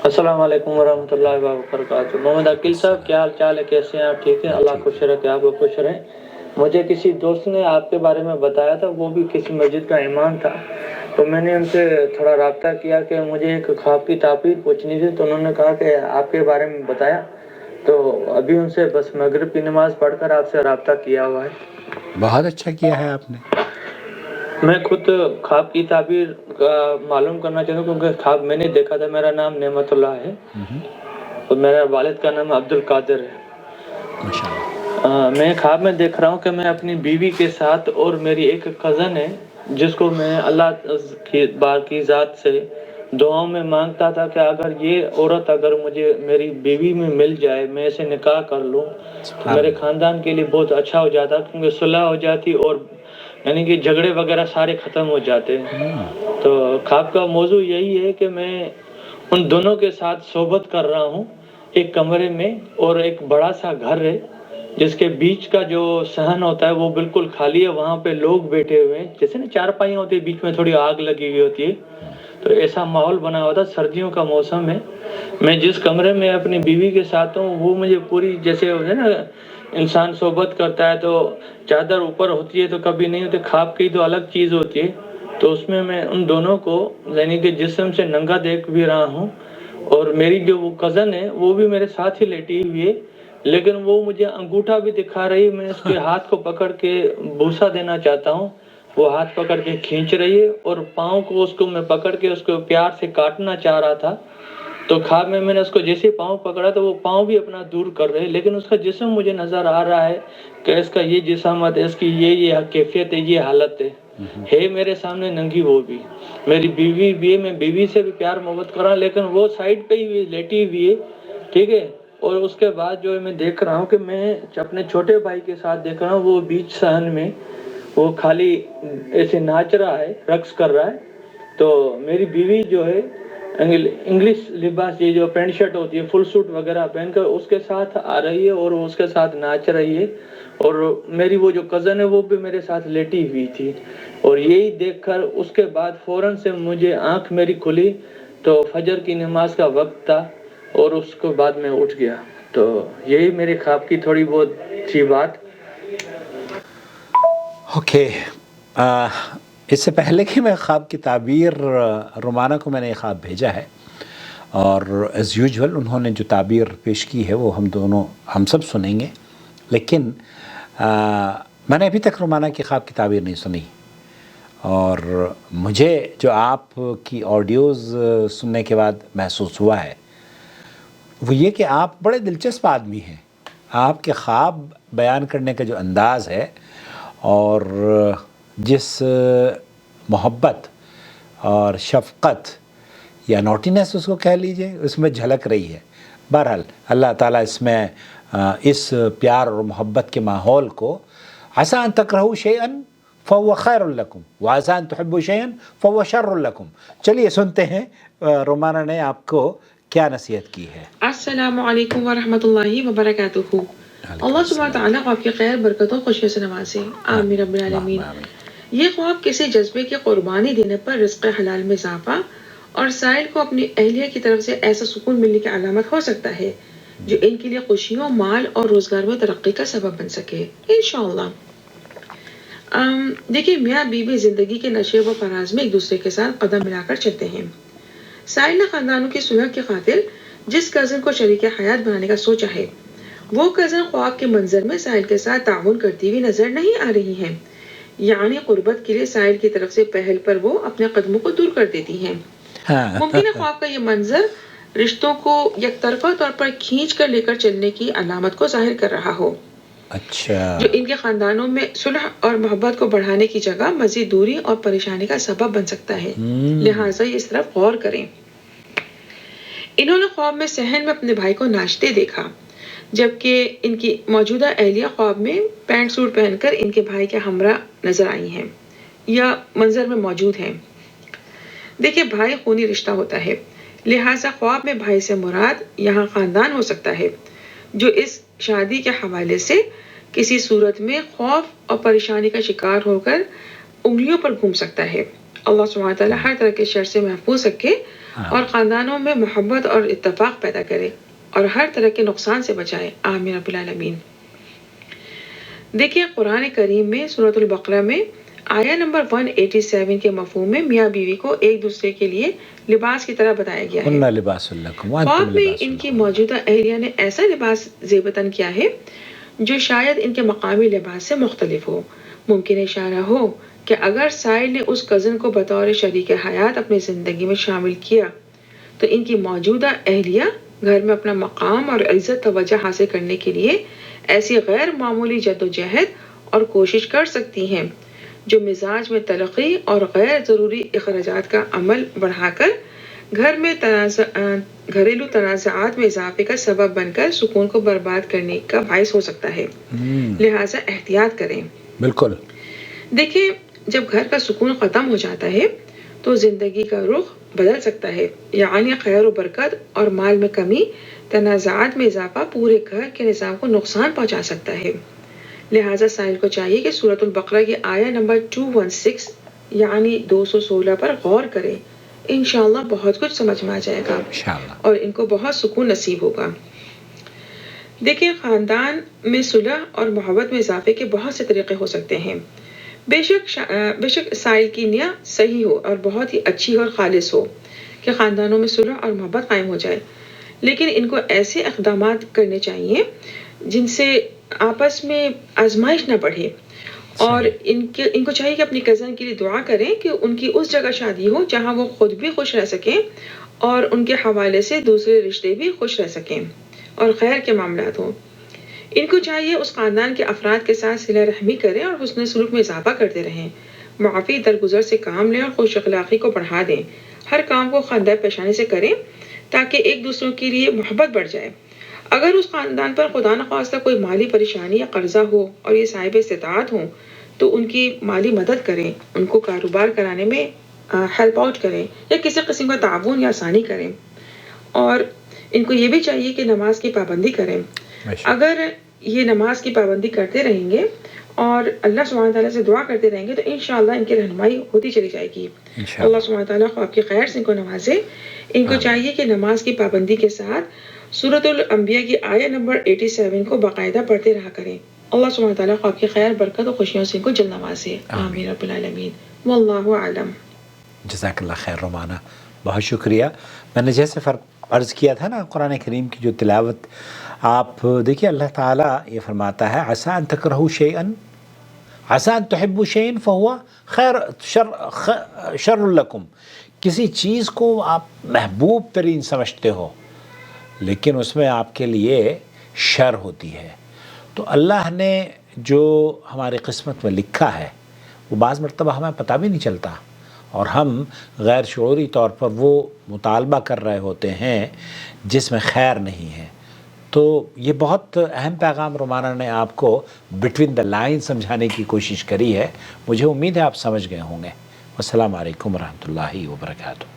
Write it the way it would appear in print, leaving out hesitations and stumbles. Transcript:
अस्सलाम वालेकुम वरहमतुल्लाहि वबरकातुहू। मोहम्मद अकील साहब, क्या हाल चाल है, कैसे हैं आप? ठीक है, मैं अल्लाह ठीक खुश हूँ। रखे, आप खुश रहें। मुझे किसी दोस्त ने आपके बारे में बताया था, वो भी किसी मस्जिद का इमाम था, तो मैंने उनसे थोड़ा रब्ता किया कि मुझे एक ख्वाब की ताबीर पूछनी थी, तो उन्होंने कहा कि आपके बारे में बताया, तो अभी उनसे बस मगरिब की नमाज़ पढ़कर आपसे रब्ता किया हुआ है। बहुत अच्छा किया है आपने। मैं खुद ख्वाब की ताबीर का मालूम करना चाहता हूँ, क्योंकि ख्वाब मैंने देखा था। मेरा नाम नेमतुल्लाह है और मेरे वालिद का नाम अब्दुल कादिर है। माशाल्लाह। मैं ख्वाब में देख रहा हूँ कि मैं अपनी बीवी के साथ और मेरी एक कज़न है, जिसको मैं अल्लाह की बार की ज़ात से दुआओं में मांगता था कि अगर ये औरत अगर मुझे मेरी बीवी में मिल जाए, मैं इसे निकाह कर लूँ, तो मेरे ख़ानदान के लिए बहुत अच्छा हो जाता, क्योंकि सुलह हो जाती और यानी कि झगड़े वगैरह सारे ख़त्म हो जाते। तो ख्वाब का मौजू यही है कि मैं उन दोनों के साथ सोहबत कर रहा हूँ एक कमरे में, और एक बड़ा सा घर है जिसके बीच का जो सहन होता है वो बिल्कुल खाली है, वहाँ पे लोग बैठे हुए हैं, जैसे ना चारपाई होती है, बीच में थोड़ी आग लगी हुई होती है, तो ऐसा माहौल बना हुआ था। सर्दियों का मौसम है। मैं जिस कमरे में अपनी बीवी के साथ हूँ, वो मुझे पूरी, जैसे होता है ना इंसान सोहबत करता है तो चादर ऊपर होती है तो कभी नहीं होती, ख्वाब की तो अलग चीज़ होती है। तो उसमें मैं उन दोनों को यानी कि जिस्म से नंगा देख भी रहा हूँ, और मेरी जो वो कज़न है वो भी मेरे साथ ही लेटी हुई है, लेकिन वो मुझे अंगूठा भी दिखा रही है। मैं उसके हाथ को पकड़ के बूसा देना चाहता हूँ, वो हाथ पकड़ के खींच रही है, और पाँव को उसको मैं पकड़ के उसको प्यार से काटना चाह रहा था। तो ख्वाब में मैंने उसको जैसे पाँव पकड़ा तो वो पाँव भी अपना दूर कर रहे, लेकिन उसका जिस्म मुझे नज़र आ रहा है कि इसका ये जिस्मात है, इसकी ये कैफियत है, ये हालत है मेरे सामने नंगी। वो भी मेरी बीवी भी है, मैं बीवी से भी प्यार मोहब्बत कर रहा हूँ, लेकिन वो साइड पे ही लेटी हुई है, ठीक है। और उसके बाद जो है मैं देख रहा हूँ कि मैं अपने छोटे भाई के साथ देख रहा हूँ, वो बीच सहन में वो खाली ऐसे नाच रहा है, रक्स कर रहा है। तो मेरी बीवी जो है इंग्लिश लिबास, ये जो पैंट शर्ट होती है, फुल सूट वगैरह पहनकर उसके साथ आ रही है और वो उसके साथ नाच रही है, और मेरी वो जो कज़न है वो भी मेरे साथ लेटी हुई थी। और यही देखकर उसके बाद फ़ौरन से मुझे आंख मेरी खुली तो फजर की नमाज का वक्त था, और उसके बाद मैं उठ गया। तो यही मेरे ख्वाब की थोड़ी बहुत थी बात। ओके। इससे पहले कि मैं ख्वाब की ताबीर, रोमाना को मैंने ख्वाब भेजा है, और एज़ यूजुअल उन्होंने जो ताबीर पेश की है वो हम सब सुनेंगे, लेकिन मैंने अभी तक रोमाना की ख्वाब की ताबीर नहीं सुनी। और मुझे जो आपकी ऑडियोज़ सुनने के बाद महसूस हुआ है वो ये कि आप बड़े दिलचस्प आदमी हैं। आपके ख्वाब बयान करने का जो अंदाज़ है और जिस मोहब्बत और शफ़क़त या नॉटीनेस उसको कह लीजिए उसमें झलक रही है। बहरहाल अल्लाह ताला इसमें इस प्यार और मोहब्बत के माहौल को, असा अन तकरहू शैअन फ़हुव खैरुल लकुम व असा अन तुहिब्बू शैअन फ़हुव शर्रुल लकुम। चलिए सुनते हैं रोमाना ने आपको क्या नसीहत की है। अस्सलामु अलैकुम वरहमतुल्लाहि वबरकातुहू। अल्लाह सुब्हानहू व तआला आपकी खैर बरकतों खुशियों से नवाजे, आमीन रब्बिल आलमीन। ये ख्वाब किसी जज्बे की कुर्बानी देने पर रिज़्क़ हलाल में इज़ाफ़ा और साइल को अपनी अहलिया की तरफ से ऐसा सुकून मिलने की अलामत हो सकता है जो इनके लिए खुशियों, माल और रोज़गार में तरक्की का सबब बन सके इंशाअल्लाह। देखिए, मियाँ बीवी ज़िंदगी के नशे व फराज में एक दूसरे के साथ कदम मिलाकर चलते हैं। साइल ने ख़ानदानों की सुलह की खातिर जिस कज़न को शरीक हयात बनाने का सोचा है, वो कज़न ख्वाब के मंजर में साइल के साथ ताउन करती हुई नजर नहीं आ रही हैं। यानी कुर्बत के लिए साइल की तरफ से पहल पर वो अपने कदमों को दूर कर देती हैं। मुमकिन है ख्वाब का ये मंजर रिश्तों को यकतरफा तौर पर खींच कर लेकर चलने की अलामत को जाहिर कर रहा हो, अच्छा, जो इनके खानदानों में सुलह और मोहब्बत को बढ़ाने की जगह मजीद दूरी और परेशानी का सबब बन सकता है। लिहाजा इस तरफ गौर करें। इन्होंने ख्वाब में सहन में अपने भाई को नाचते देखा, जबकि इनकी मौजूदा अहलिया ख्वाब में पैंट सूट पहनकर इनके भाई के हमरा नजर आई हैं या मंजर में मौजूद हैं। देखिए, भाई खूनी रिश्ता होता है, लिहाजा ख्वाब में भाई से मुराद यहाँ खानदान हो सकता है, जो इस शादी के हवाले से किसी सूरत में खौफ और परेशानी का शिकार होकर उंगलियों पर घूम सकता है اللہ سبحانہ تعالیٰ ہر طرح کے شر سے محفوظ رکھے اور خاندانوں میں محبت اور اتفاق پیدا کرے اور ہر طرح کے نقصان سے بچائے، آمین رب العالمین۔ دیکھیے قرآن کریم میں سورۃ البقرہ میں آیا نمبر 187 کے مفہوم میں میاں بیوی کو ایک دوسرے کے لیے لباس کی طرح بتایا گیا ہے۔ قُلْنَا لِبَاسٌ لَكُمْ خواب وَأَنْتُمْ میں لِبَاسٌ ان کی لَهُنَّ۔ موجودہ اہلیہ نے ایسا لباس زیبتن کیا ہے جو شاید ان کے مقامی لباس سے مختلف ہو۔ ممکن اشارہ ہو کہ اگر سائل نے اس کزن کو بطور شریک حیات اپنی زندگی میں شامل کیا تو ان کی موجودہ اہلیہ گھر میں اپنا مقام اور عزت توجہ حاصل کرنے کے لیے ایسی غیر معمولی جدوجہد اور کوشش کر سکتی ہیں جو مزاج میں تلخی اور غیر ضروری اخراجات کا عمل بڑھا کر گھر میں گھریلو تنازعات میں اضافے کا سبب بن کر سکون کو برباد کرنے کا باعث ہو سکتا ہے، لہٰذا احتیاط کریں۔ بالکل دیکھیں جب گھر کا سکون ختم ہو جاتا ہے تو زندگی کا رخ بدل سکتا ہے، یعنی خیر و برکت اور مال میں کمی، تنازعات میں اضافہ پورے گھر کے نظام کو نقصان پہنچا سکتا ہے۔ لہٰذا سائل کو چاہیے کہ سورۃ البقرہ کی آیا نمبر 216 یعنی 216 پر غور کرے، انشاءاللہ بہت کچھ سمجھ میں آ جائے گا انشاءاللہ۔ اور ان کو بہت سکون نصیب ہوگا۔ دیکھیں خاندان میں صلح اور محبت میں اضافے کے بہت سے طریقے ہو سکتے ہیں۔ بے شک سائل کی نیت صحیح ہو اور بہت ہی اچھی اور خالص ہو کہ خاندانوں میں صلح اور محبت قائم ہو جائے، لیکن ان کو ایسے اقدامات کرنے چاہیے جن سے آپس میں آزمائش نہ بڑھے، اور ان کو چاہیے کہ اپنی کزن کے لیے دعا کریں کہ ان کی اس جگہ شادی ہو جہاں وہ خود بھی خوش رہ سکیں اور ان کے حوالے سے دوسرے رشتے بھی خوش رہ سکیں اور خیر کے معاملات ہوں۔ ان کو چاہیے اس خاندان کے افراد کے ساتھ صلہ رحمی کریں اور حسن سلوک میں اضافہ کرتے رہیں، معافی درگزر سے کام لیں اور خوش اخلاقی کو بڑھا دیں، ہر کام کو خندہ پیشانی سے کریں تاکہ ایک دوسروں کے لیے محبت بڑھ جائے۔ اگر اس خاندان پر خدا نخواستہ کوئی مالی پریشانی یا قرضہ ہو اور یہ صاحب استطاعت ہوں تو ان کی مالی مدد کریں، ان کو کاروبار کرانے میں ہیلپ آؤٹ کریں یا کسی قسم کا تعاون یا آسانی کریں، اور ان کو یہ بھی چاہیے کہ نماز کی پابندی کریں۔ اگر یہ نماز کی پابندی کرتے رہیں گے اور اللہ سبحانہ تعالیٰ سے دعا کرتے رہیں گے تو انشاءاللہ ان کی رہنمائی ہوتی چلی جائے گی۔ اللہ سبحانہ تعالیٰ خواب کی خیر سے ان کو نوازے۔ ان کو چاہیے کہ نماز کی پابندی کے ساتھ سورۃ الانبیاء کی آیہ نمبر 87 کو باقاعدہ پڑھتے رہا کریں۔ اللہ سبحانہ تعالیٰ خواب کی خیر برکت اور خوشیوں سے ان کو جلد نوازے، آمین رب العالمین، واللہ اعلم۔ جزاک اللہ خیر رومانہ، بہت شکریہ۔ میں نے جیسے عرض کیا تھا نا قرآن کریم کی جو تلاوت آپ دیکھیے، اللہ تعالیٰ یہ فرماتا ہے عسیٰ ان تکرہوا شیئا عسیٰ ان تحبوا شیئا فہو شر لکم، کسی چیز کو آپ محبوب ترین سمجھتے ہو لیکن اس میں آپ کے لیے شر ہوتی ہے۔ تو اللہ نے جو ہماری قسمت میں لکھا ہے وہ بعض مرتبہ ہمیں پتہ بھی نہیں چلتا اور ہم غیر شعوری طور پر وہ مطالبہ کر رہے ہوتے ہیں جس میں خیر نہیں ہے۔ تو یہ بہت اہم پیغام رومانہ نے آپ کو بٹوین دا لائن سمجھانے کی کوشش کری ہے، مجھے امید ہے آپ سمجھ گئے ہوں گے۔ السلام علیکم ورحمۃ اللہ وبرکاتہ۔